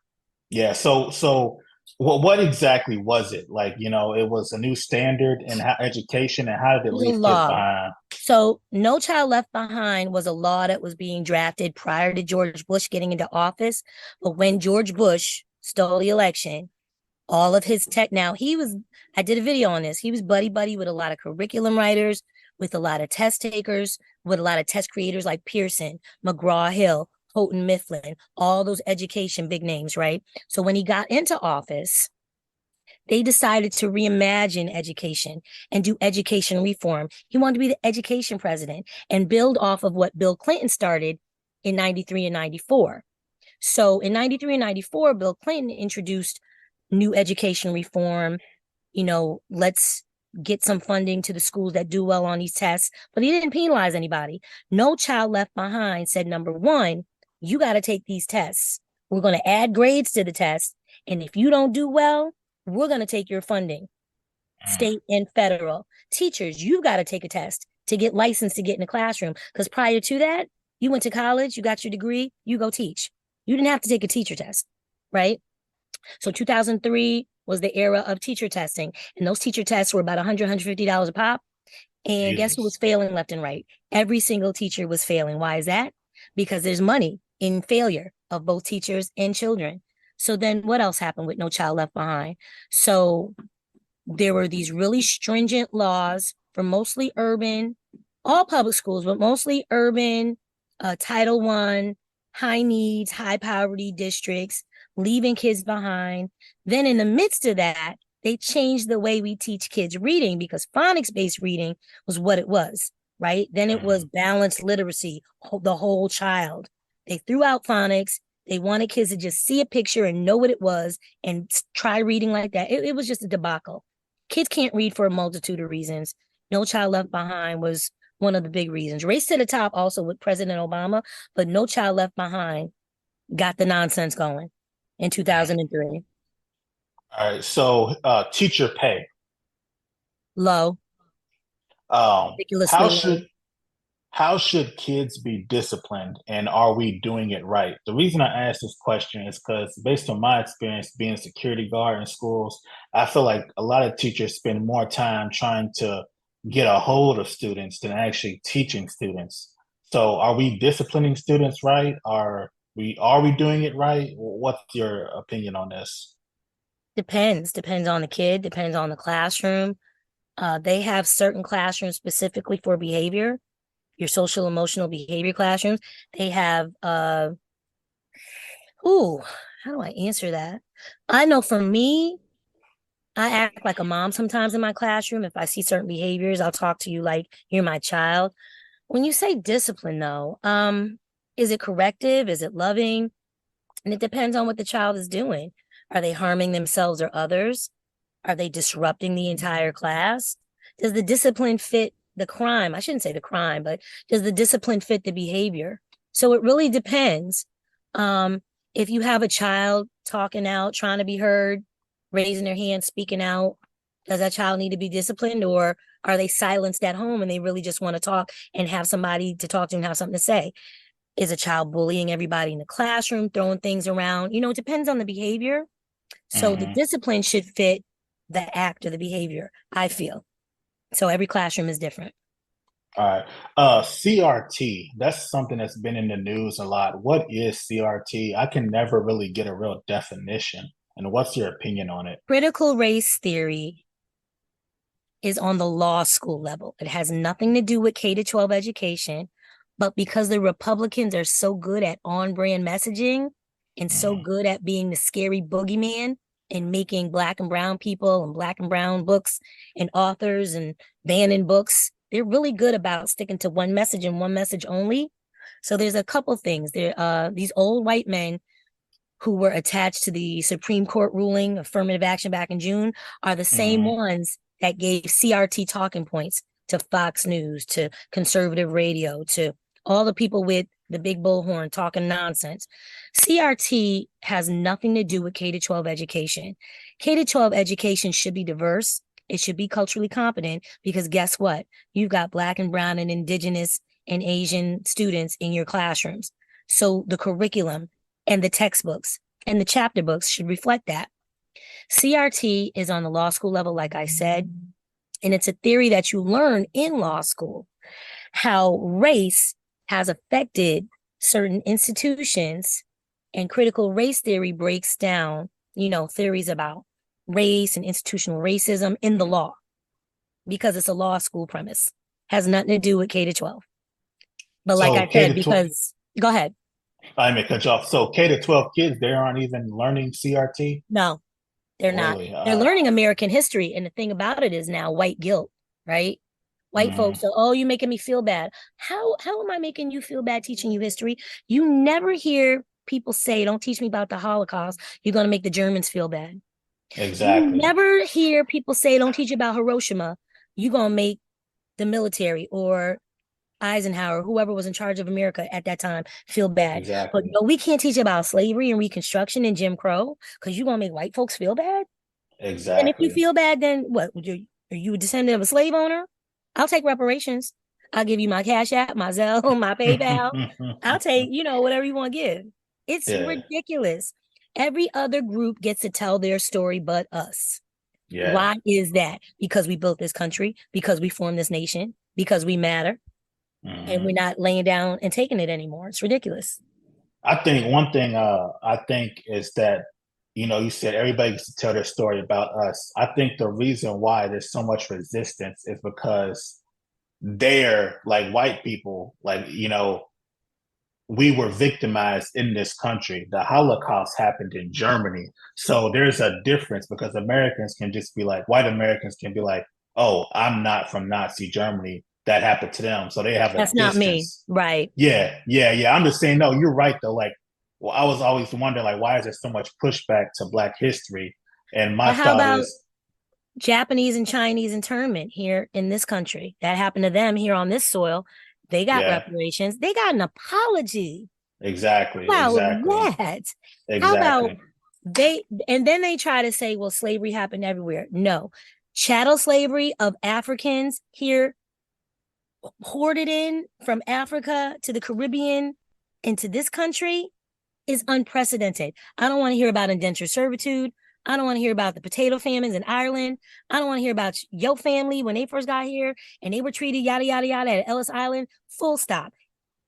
Yeah. So what exactly was it? Like, it was a new standard in education, and how did It it was a leave kids law. behind? So, No Child Left Behind was a law that was being drafted prior to George Bush getting into office. But when George Bush stole the election, all of his tech, now I did a video on this. He was buddy buddy with a lot of curriculum writers, with a lot of test takers, with a lot of test creators like Pearson, McGraw-Hill, Houghton Mifflin, all those education big names, right? So when he got into office, they decided to reimagine education and do education reform. He wanted to be the education president and build off of what Bill Clinton started in 93 and 94. So in 93 and 94, Bill Clinton introduced new education reform. Let's get some funding to the schools that do well on these tests, but he didn't penalize anybody. No Child Left Behind said, number one, you got to take these tests. We're going to add grades to the test. And if you don't do well, we're going to take your funding, Mm. state and federal. Teachers, you've got to take a test to get licensed to get in the classroom. Because prior to that, you went to college, you got your degree, you go teach. You didn't have to take a teacher test, right? So 2003 was the era of teacher testing. And those teacher tests were about $100, $150 a pop. And guess who was Jesus. failing left and right? Every single teacher was failing. Why is that? Because there's money in failure of both teachers and children. So then what else happened with No Child Left Behind? So there were these really stringent laws for mostly urban, all public schools, but mostly urban, Title I, high needs, high poverty districts, leaving kids behind. Then in the midst of that, they changed the way we teach kids reading because phonics-based reading was what it was, right? Then it was balanced literacy, the whole child. They threw out phonics. They wanted kids to just see a picture and know what it was and try reading like that. It was just a debacle. Kids can't read for a multitude of reasons. No Child Left Behind was one of the big reasons. Race to the Top also with President Obama, but No Child Left Behind got the nonsense going in 2003. All right. So teacher pay. Low, ridiculously How low. should kids be disciplined, and are we doing it right? The reason I ask this question is because based on my experience being a security guard in schools, I feel like a lot of teachers spend more time trying to get a hold of students than actually teaching students. So are we disciplining students right? Are we doing it right? What's your opinion on this? Depends on the kid, depends on the classroom. They have certain classrooms specifically for behavior, your social emotional behavior classrooms. They have how do I answer that? I know for me, I act like a mom sometimes in my classroom. If I see certain behaviors, I'll talk to you like you're my child. When you say discipline though, is it corrective? Is it loving? And it depends on what the child is doing. Are they harming themselves or others? Are they disrupting the entire class? Does the discipline fit the crime? I shouldn't say the crime, but does the discipline fit the behavior? So it really depends. If you have a child talking out, trying to be heard, raising their hand, speaking out, does that child need to be disciplined, or are they silenced at home and they really just want to talk and have somebody to talk to and have something to say? Is a child bullying everybody in the classroom, throwing things around? It depends on the behavior. So the Mhm. discipline should fit the act or the behavior, I feel. So every classroom is different. All right. CRT, that's something that's been in the news a lot. What is CRT? I can never really get a real definition. And what's your opinion on it? Critical race theory is on the law school level. It has nothing to do with K to 12 education, but because the Republicans are so good at on-brand messaging and so good at being the scary boogeyman and making Black and brown people and Black and brown books and authors and banning books, they're really good about sticking to one message and one message only. So there's a couple things. These old white men who were attached to the Supreme Court ruling, affirmative action back in June, are the same Mhm. ones that gave CRT talking points to Fox News, to conservative radio, to all the people with the big bullhorn talking nonsense. CRT has nothing to do with K to 12 education. K to 12 education should be diverse. It should be culturally competent because guess what? You've got Black and brown and indigenous and Asian students in your classrooms. So the curriculum and the textbooks and the chapter books should reflect that. CRT is on the law school level, like I said, and it's a theory that you learn in law school, how race has affected certain institutions, and critical race theory breaks down, theories about race and institutional racism in the law because it's a law school premise. Has nothing to do with K to 12. But like So I said, because go ahead. I may cut you off. So K to 12 kids, they aren't even learning CRT? No, they're not. Really? They're learning American history. And the thing about it is now white guilt, right? White Mhm. folks are, oh, you're making me feel bad. How am I making you feel bad teaching you history? You never hear people say, don't teach me about the Holocaust. You're going to make the Germans feel bad. You Exactly. never hear people say, don't teach about Hiroshima. You're going to make the military or Eisenhower, whoever was in charge of America at that time, feel bad. But Exactly. no, we can't teach about slavery and Reconstruction and Jim Crow because you're going to make white folks feel bad. And if you Exactly. feel bad, then what? Are you a descendant of a slave owner? I'll take reparations. I'll give you my Cash App, my Zelle, my PayPal. I'll take, whatever you want to give. It's Yeah. ridiculous. Every other group gets to tell their story but us. Yeah. Why is that? Because we built this country, because we formed this nation, because we matter, and we're Mhm. not laying down and taking it anymore. It's ridiculous. I think one thing I think is that you said everybody gets to tell their story about us. I think the reason why there's so much resistance is because they're like white people, like, we were victimized in this country. The Holocaust happened in Germany. So there's a difference because Americans can just be like, white Americans can be like, oh, I'm not from Nazi Germany. That happened to them. So they have a That's not me. distance. Right. Yeah, yeah, yeah. I'm just saying, no, you're right though. Like, well, I was always wondering, like, why is there so much pushback to Black history? And my But how thought about is, Japanese and Chinese internment here in this country? That happened to them here on this soil. They got yeah, reparations. They got an apology. exactly, How exactly, about that? How about exactly. and then they try to say, well, slavery happened everywhere. No. Chattel slavery of Africans here hoarded in from Africa to the Caribbean into this country is unprecedented. I don't want to hear about indentured servitude. I don't want to hear about the potato famines in Ireland. I don't want to hear about your family when they first got here and they were treated yada, yada, yada at Ellis Island. Full stop.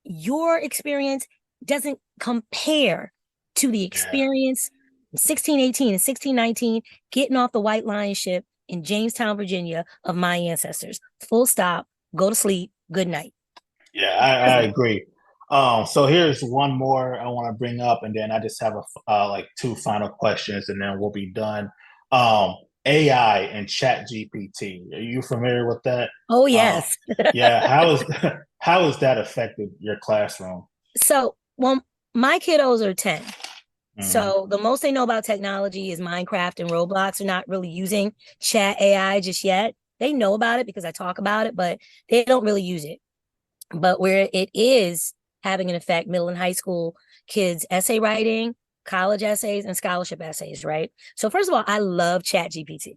Your experience doesn't compare to the Yeah, experience 1618 and 1619 getting off the White Lion ship in Jamestown, Virginia of my ancestors. Full stop. Go to sleep. Good night. yeah, I agree. So here's one more I want to bring up, and then I just have like two final questions, and then we'll be done. Um, AI and Chat GPT. Are you familiar with that? Oh, Um, yes. yeah, how is how has that affected your classroom? So, well, my kiddos are 10. Hmm. So the most they know about technology is Minecraft and Roblox. They're not really using chat AI just yet. They know about it because I talk about it, but they don't really use it. But where it is having an effect, middle and high school kids' essay writing, college essays, and scholarship essays, right? So first of all, I love Chat GPT.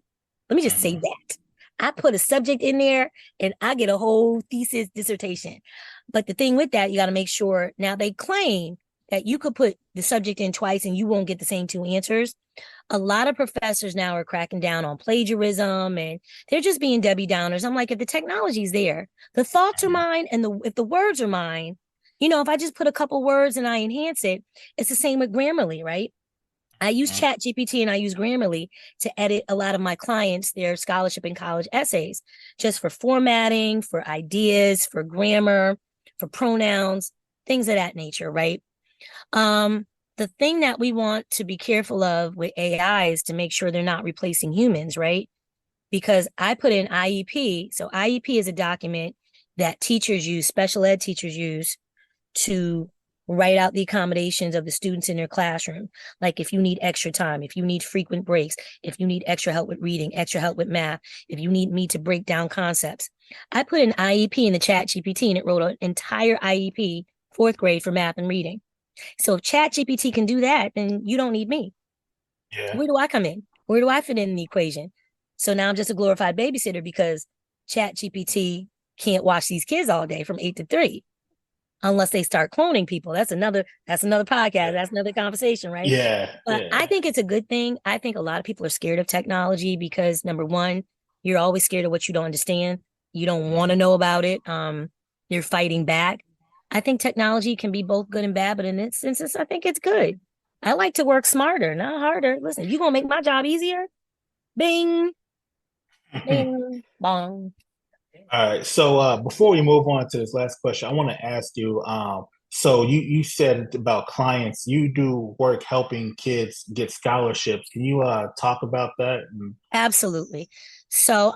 Let me just say Hmm. that. I put a subject in there and I get a whole thesis dissertation. But the thing with that, you got to make sure now they claim that you could put the subject in twice and you won't get the same two answers. A lot of professors now are cracking down on plagiarism and they're just being Debbie Downers. I'm like, if the technology's there, the thoughts are mine, and if the words are mine, if I just put a couple words and I enhance it, it's the same with Grammarly, right? I use Hmm. Chat GPT and I use Grammarly to edit a lot of my clients, their scholarship and college essays, just for formatting, for ideas, for grammar, for pronouns, things of that nature, right? Um, the thing that we want to be careful of with AI is to make sure they're not replacing humans, right? Because I put in IEP. So IEP is a document that teachers use, special ed teachers use to write out the accommodations of the students in their classroom. Like if you need extra time, if you need frequent breaks, if you need extra help with reading, extra help with math, if you need me to break down concepts. I put an IEP in the Chat GPT and it wrote an entire IEP, fourth grade for math and reading. So if Chat GPT can do that, then you don't need me. Yeah. Where do I come in? Where do I fit in the equation? So now I'm just a glorified babysitter because Chat GPT can't watch these kids all day from 8 to 3 unless they start cloning people. That's another podcast. That's another conversation, right? Yeah, But I yeah. think it's a good thing. I think a lot of people are scared of technology because number one, you're always scared of what you don't understand. You don't want to Mhm. know about it. You're fighting back. I think technology can be both good and bad, but in this instance, I think it's good. I like to work smarter, not harder. Listen, you gonna make my job easier? Bing, bing, bong. All right. So before we move on to this last question, I want to ask you. So you said about clients, you do work helping kids get scholarships. Can you talk about that? Absolutely. So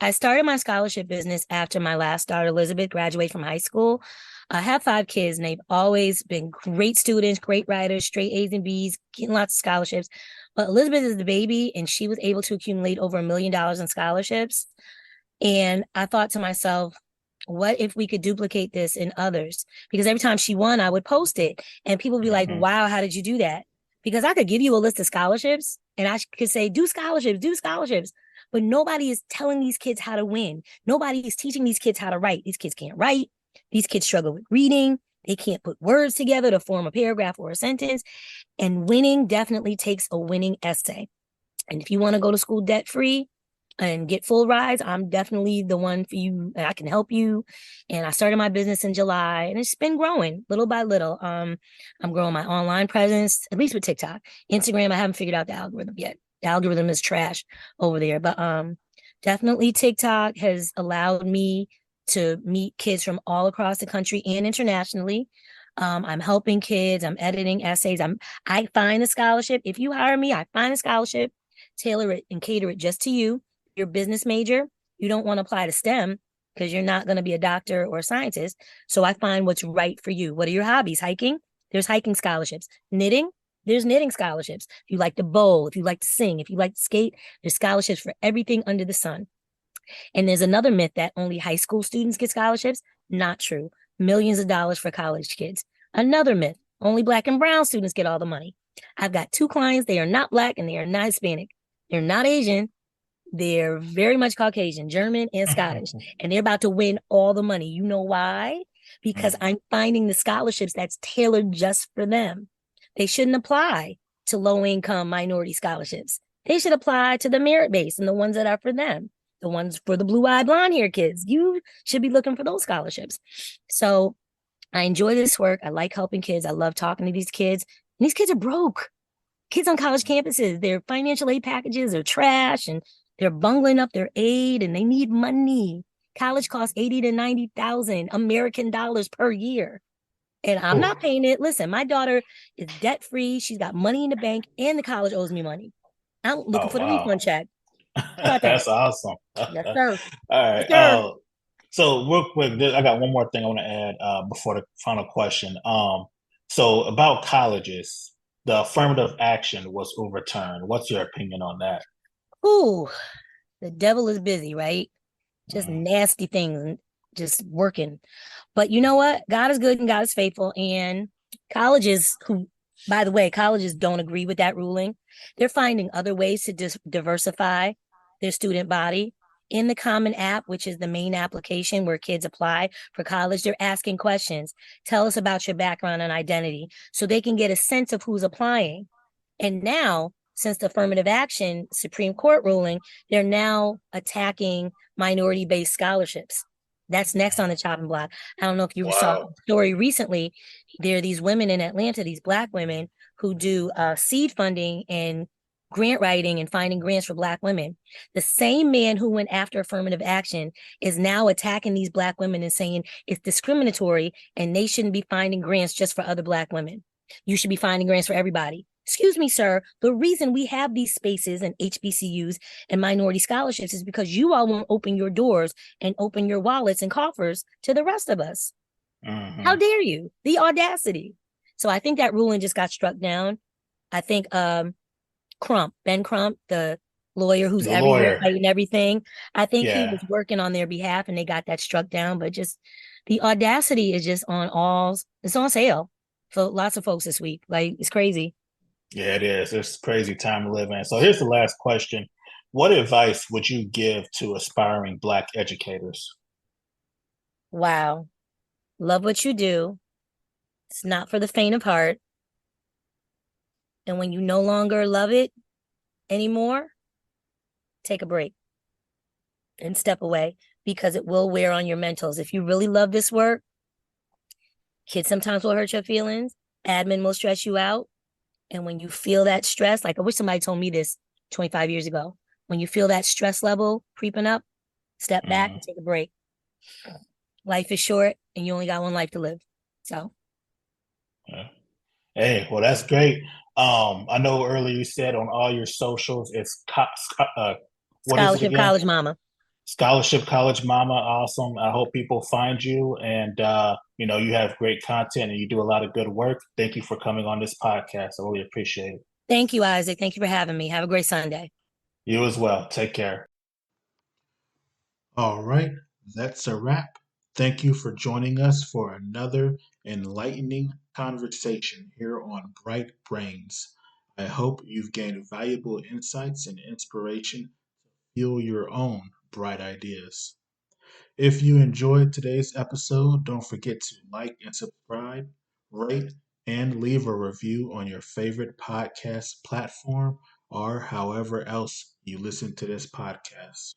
I started my scholarship business after my last daughter, Elizabeth, graduated from high school. I have 5 kids and they've always been great students, great writers, straight A's and B's, getting lots of scholarships. But Elizabeth is the baby and she was able to accumulate over $1 million in scholarships. And I thought to myself, what if we could duplicate this in others? Because every time she won, I would post it and people would be like, Mhm. wow, how did you do that? Because I could give you a list of scholarships and I could say, do scholarships, do scholarships. But nobody is telling these kids how to win. Nobody is teaching these kids how to write. These kids can't write. These kids struggle with reading. They can't put words together to form a paragraph or a sentence. And winning definitely takes a winning essay. And if you want to go to school debt free, and get full rides, I'm definitely the one for you. I can help you. And I started my business in July and it's been growing little by little. I'm growing my online presence, at least with TikTok. Instagram, I haven't figured out the algorithm yet. The algorithm is trash over there. But definitely TikTok has allowed me to meet kids from all across the country and internationally. I'm helping kids, I'm editing essays, I find a scholarship. If you hire me, I find a scholarship, tailor it and cater it just to you. Your business major, you don't want to apply to STEM because you're not going to be a doctor or a scientist. So I find what's right for you. What are your hobbies? Hiking? There's hiking scholarships. Knitting? There's knitting scholarships. If you like to bowl, if you like to sing, if you like to skate, there's scholarships for everything under the sun. And there's another myth that only high school students get scholarships. Not true. Millions of dollars for college kids. Another myth. Only Black and brown students get all the money. I've got 2 clients. They are not Black and they are not Hispanic. They're not Asian. They're very much Caucasian, German and Scottish, and they're about to win all the money. You know why? Because I'm finding the scholarships that's tailored just for them. They shouldn't apply to low income minority scholarships. They should apply to the merit based and the ones that are for them, the ones for the blue eyed blonde hair kids. You should be looking for those scholarships. So I enjoy this work. I like helping kids. I love talking to these kids. And these kids are broke. Kids on college campuses, their financial aid packages are trash and they're bungling up their aid and they need money. College costs 80 to 90,000 American dollars per year. And I'm not paying it. Listen, my daughter is debt free. She's got money in the bank and the college owes me money. I'm looking for the refund check. How about that? That's awesome. Yes, sir. All right. Yes, sir. So real quick, I got one more thing I want to add before the final question. So about colleges, the affirmative action was overturned. What's your opinion on that? Ooh, the devil is busy, right? Just nasty things, just working. But you know what? God is good and God is faithful. And colleges who, by the way, colleges don't agree with that ruling. They're finding other ways to diversify their student body. In the Common App, which is the main application where kids apply for college, they're asking questions. Tell us about your background and identity so they can get a sense of who's applying. And now, since the affirmative action Supreme Court ruling, they're now attacking minority based scholarships. That's next on the chopping block. I don't know if you saw the story recently. There are these women in Atlanta, these Black women who do seed funding and grant writing and finding grants for Black women. The same man who went after affirmative action is now attacking these Black women and saying it's discriminatory and they shouldn't be finding grants just for other Black women. You should be finding grants for everybody. Excuse me, sir. The reason we have these spaces and HBCUs and minority scholarships is because you all won't open your doors and open your wallets and coffers to the rest of us. How dare you? The audacity. So I think that ruling just got struck down. I think Crump, Ben Crump, the lawyer who's everywhere fighting everything, I think he was working on their behalf and they got that struck down. But just the audacity is just it's on sale for lots of folks this week. Like, it's crazy. Yeah, it is. It's a crazy time to live in. So here's the last question. What advice would you give to aspiring Black educators? Wow. Love what you do. It's not for the faint of heart. And when you no longer love it anymore, take a break and step away because it will wear on your mentals. If you really love this work, kids sometimes will hurt your feelings. Admin will stress you out. And when you feel that stress, like I wish somebody told me this 25 years ago, when you feel that stress level creeping up, step back and take a break. Life is short and you only got one life to live. So. Hey, well, that's great. I know earlier you said on all your socials, it's Scholarship College Mama. Scholarship College Mama. Awesome. I hope people find you and, you have great content and you do a lot of good work. Thank you for coming on this podcast. I really appreciate it. Thank you, Isaac. Thank you for having me. Have a great Sunday. You as well. Take care. All right. That's a wrap. Thank you for joining us for another enlightening conversation here on Bright Brains. I hope you've gained valuable insights and inspiration to fuel your own bright ideas. If you enjoyed today's episode, don't forget to like and subscribe, rate, and leave a review on your favorite podcast platform or however else you listen to this podcast.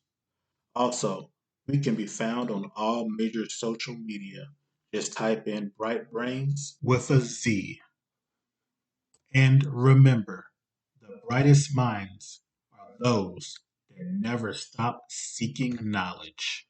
Also, we can be found on all major social media. Just type in Bright Brains with a Z. And remember, the brightest minds are those that never stop seeking knowledge.